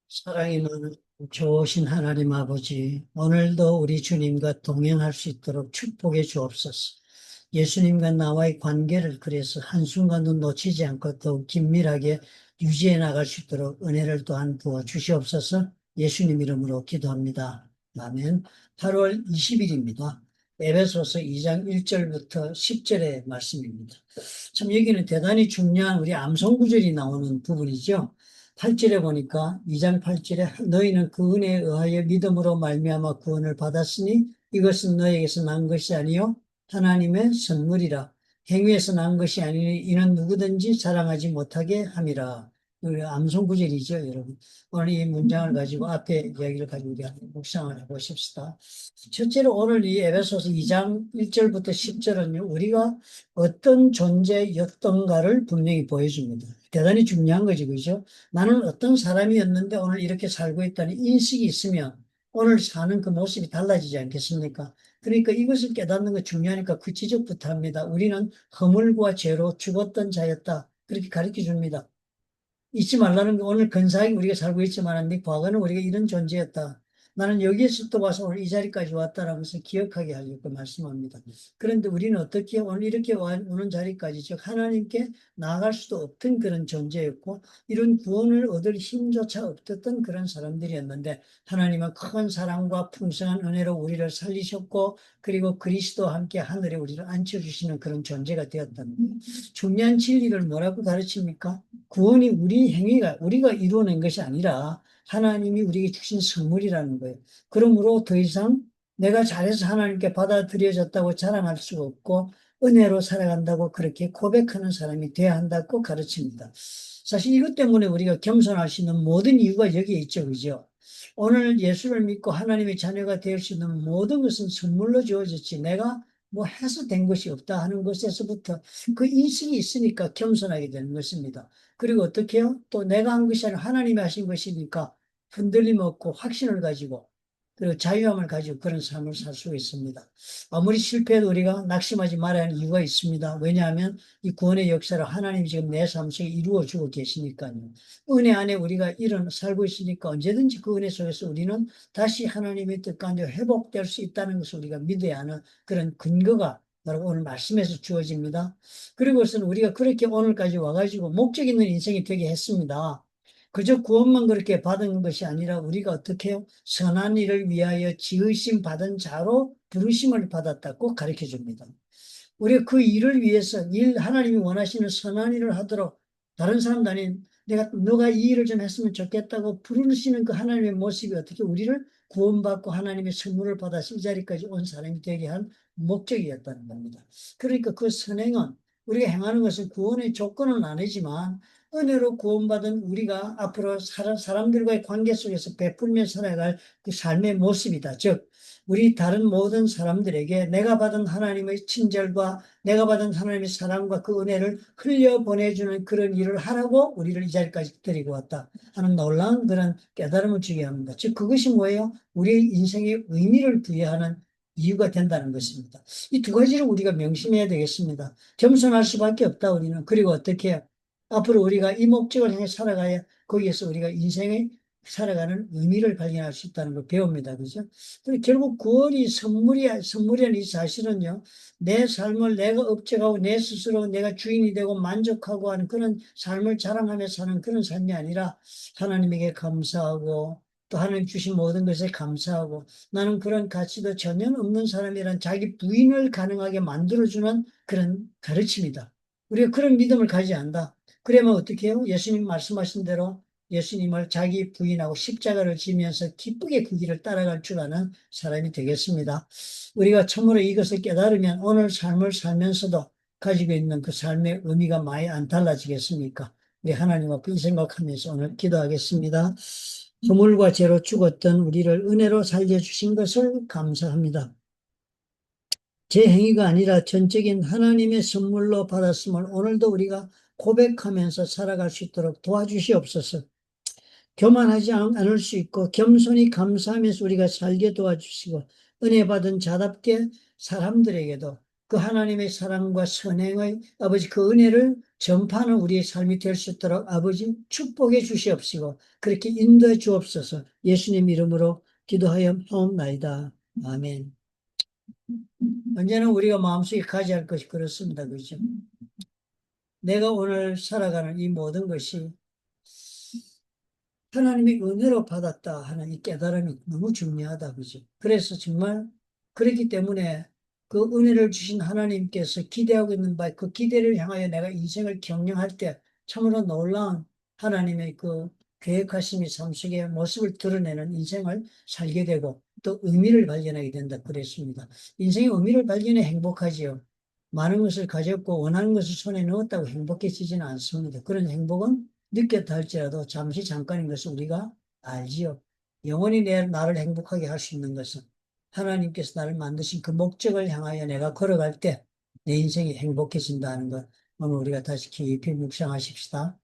사랑이 많은 좋으신 하나님 아버지, 오늘도 우리 주님과 동행할 수 있도록 축복해 주옵소서. 예수님과 나와의 관계를 그래서 한순간도 놓치지 않고 더욱 긴밀하게 유지해 나갈 수 있도록 은혜를 또한 부어 주시옵소서. 예수님 이름으로 기도합니다. 아멘. 8월 20일입니다. 에베소서 2장 1절부터 10절의 말씀입니다. 참 여기는 대단히 중요한 우리 암송 구절이 나오는 부분이죠. 8절에 보니까 2장 8절에 너희는 그 은혜에 의하여 믿음으로 말미암아 구원을 받았으니 이것은 너희에게서 난 것이 아니요 하나님의 선물이라. 행위에서 난 것이 아니니 이는 누구든지 자랑하지 못하게 함이라. 우리 암송 구절이죠, 여러분. 오늘 이 문장을 가지고 앞에 이야기를 가지고 우리가 묵상을 해보십시다. 첫째로 오늘 이 에베소서 2장 1절부터 10절은요, 우리가 어떤 존재였던가를 분명히 보여줍니다. 대단히 중요한 거지, 그죠? 나는 어떤 사람이었는데 오늘 이렇게 살고 있다는 인식이 있으면 오늘 사는 그 모습이 달라지지 않겠습니까? 그러니까 이것을 깨닫는 거 중요하니까 그 지적부터 합니다. 우리는 허물과 죄로 죽었던 자였다. 그렇게 가르쳐 줍니다. 잊지 말라는 게 오늘 근사하게 우리가 살고 있지만 네 과거는 우리가 이런 존재였다. 나는 여기에서 또 와서 오늘 이 자리까지 왔다라는 것을 기억하게 하려고 말씀합니다. 그런데 우리는 어떻게 오늘 이렇게 오는 자리까지 즉 하나님께 나아갈 수도 없던 그런 존재였고 이런 구원을 얻을 힘조차 없었던 그런 사람들이었는데 하나님은 큰 사랑과 풍성한 은혜로 우리를 살리셨고 그리고 그리스도와 함께 하늘에 우리를 앉혀주시는 그런 존재가 되었다는 거예요. 중요한 진리를 뭐라고 가르칩니까? 구원이 우리 행위가 우리가 이루어낸 것이 아니라 하나님이 우리에게 주신 선물이라는 거예요. 그러므로 더 이상 내가 잘해서 하나님께 받아들여졌다고 자랑할 수가 없고 은혜로 살아간다고 그렇게 고백하는 사람이 되어야 한다고 가르칩니다. 사실 이것 때문에 우리가 겸손할 수 있는 모든 이유가 여기에 있죠. 그죠? 오늘 예수를 믿고 하나님의 자녀가 될 수 있는 모든 것은 선물로 주어졌지 내가 뭐 해서 된 것이 없다 하는 것에서부터 그 인식이 있으니까 겸손하게 되는 것입니다. 그리고 어떻게 해요? 또 내가 한 것이 아니라 하나님이 하신 것이니까 흔들림 없고 확신을 가지고 그리고 자유함을 가지고 그런 삶을 살 수 있습니다. 아무리 실패해도 우리가 낙심하지 말아야 하는 이유가 있습니다. 왜냐하면 이 구원의 역사를 하나님이 지금 내 삶 속에 이루어주고 계시니까요. 은혜 안에 우리가 살고 있으니까 언제든지 그 은혜 속에서 우리는 다시 하나님의 뜻 가운데 회복될 수 있다는 것을 우리가 믿어야 하는 그런 근거가 바로 오늘 말씀에서 주어집니다. 그리고서는 우리가 그렇게 오늘까지 와가지고 목적 있는 인생이 되게 했습니다. 그저 구원만 그렇게 받은 것이 아니라 우리가 어떻게 해요? 선한 일을 위하여 지으심 받은 자로 부르심을 받았다고 가르쳐 줍니다. 우리가 그 일을 위해서 하나님이 원하시는 선한 일을 하도록 다른 사람도 아닌 너가 이 일을 좀 했으면 좋겠다고 부르시는 그 하나님의 모습이 어떻게 우리를 구원받고 하나님의 선물을 받아서 이 자리까지 온 사람이 되게 한 목적이었다는 겁니다. 그러니까 그 선행은 우리가 행하는 것은 구원의 조건은 아니지만 은혜로 구원받은 우리가 앞으로 사람들과의 관계 속에서 베풀며 살아갈 그 삶의 모습이다. 즉 우리 다른 모든 사람들에게 내가 받은 하나님의 친절과 내가 받은 하나님의 사랑과 그 은혜를 흘려보내주는 그런 일을 하라고 우리를 이 자리까지 데리고 왔다 하는 놀라운 그런 깨달음을 주게 합니다. 즉 그것이 뭐예요? 우리의 인생에 의미를 부여하는 이유가 된다는 것입니다. 이 두 가지를 우리가 명심해야 되겠습니다. 겸손할 수밖에 없다 우리는. 그리고 어떻게 해요? 앞으로 우리가 이 목적을 향해 살아가야 거기에서 우리가 인생의 살아가는 의미를 발견할 수 있다는 걸 배웁니다. 그죠? 그리고 결국 구원이 선물이라는 이 사실은요, 내 삶을 내가 업적하고 내 스스로 내가 주인이 되고 만족하고 하는 그런 삶을 자랑하며 사는 그런 삶이 아니라 하나님에게 감사하고 또 하나님 주신 모든 것에 감사하고 나는 그런 가치도 전혀 없는 사람이란 자기 부인을 가능하게 만들어주는 그런 가르침이다. 우리가 그런 믿음을 가져야 한다. 그러면 어떻게 해요? 예수님 말씀하신 대로 예수님을 자기 부인하고 십자가를 지면서 기쁘게 그 길을 따라갈 줄 아는 사람이 되겠습니다. 우리가 참으로 이것을 깨달으면 오늘 삶을 살면서도 가지고 있는 그 삶의 의미가 많이 안 달라지겠습니까? 우리 하나님 앞에 이 생각하면서 오늘 기도하겠습니다. 허물과 죄로 죽었던 우리를 은혜로 살려주신 것을 감사합니다. 제 행위가 아니라 전적인 하나님의 선물로 받았음을 오늘도 우리가 고백하면서 살아갈 수 있도록 도와주시옵소서. 교만하지 않을 수 있고 겸손히 감사하면서 우리가 살게 도와주시고 은혜 받은 자답게 사람들에게도 그 하나님의 사랑과 선행의 아버지 그 은혜를 전파는 우리의 삶이 될 수 있도록 아버지 축복해 주시옵시고 그렇게 인도해 주옵소서. 예수님 이름으로 기도하여 하옵나이다. 아멘. 언제나 우리가 마음속에 가져야 할 것이 그렇습니다. 그죠? 내가 오늘 살아가는 이 모든 것이 하나님의 은혜로 받았다 하는 이 깨달음이 너무 중요하다. 그죠? 그래서 정말 그렇기 때문에 그 은혜를 주신 하나님께서 기대하고 있는 바 그 기대를 향하여 내가 인생을 경영할 때 참으로 놀라운 하나님의 그 계획하심이 삶 속에 모습을 드러내는 인생을 살게 되고 또 의미를 발견하게 된다. 그랬습니다. 인생의 의미를 발견해 행복하지요. 많은 것을 가졌고 원하는 것을 손에 넣었다고 행복해지지는 않습니다. 그런 행복은 느꼈다 할지라도 잠시 잠깐인 것을 우리가 알지요. 영원히 나를 행복하게 할 수 있는 것은 하나님께서 나를 만드신 그 목적을 향하여 내가 걸어갈 때 내 인생이 행복해진다는 것 오늘 우리가 다시 깊이 묵상하십시다.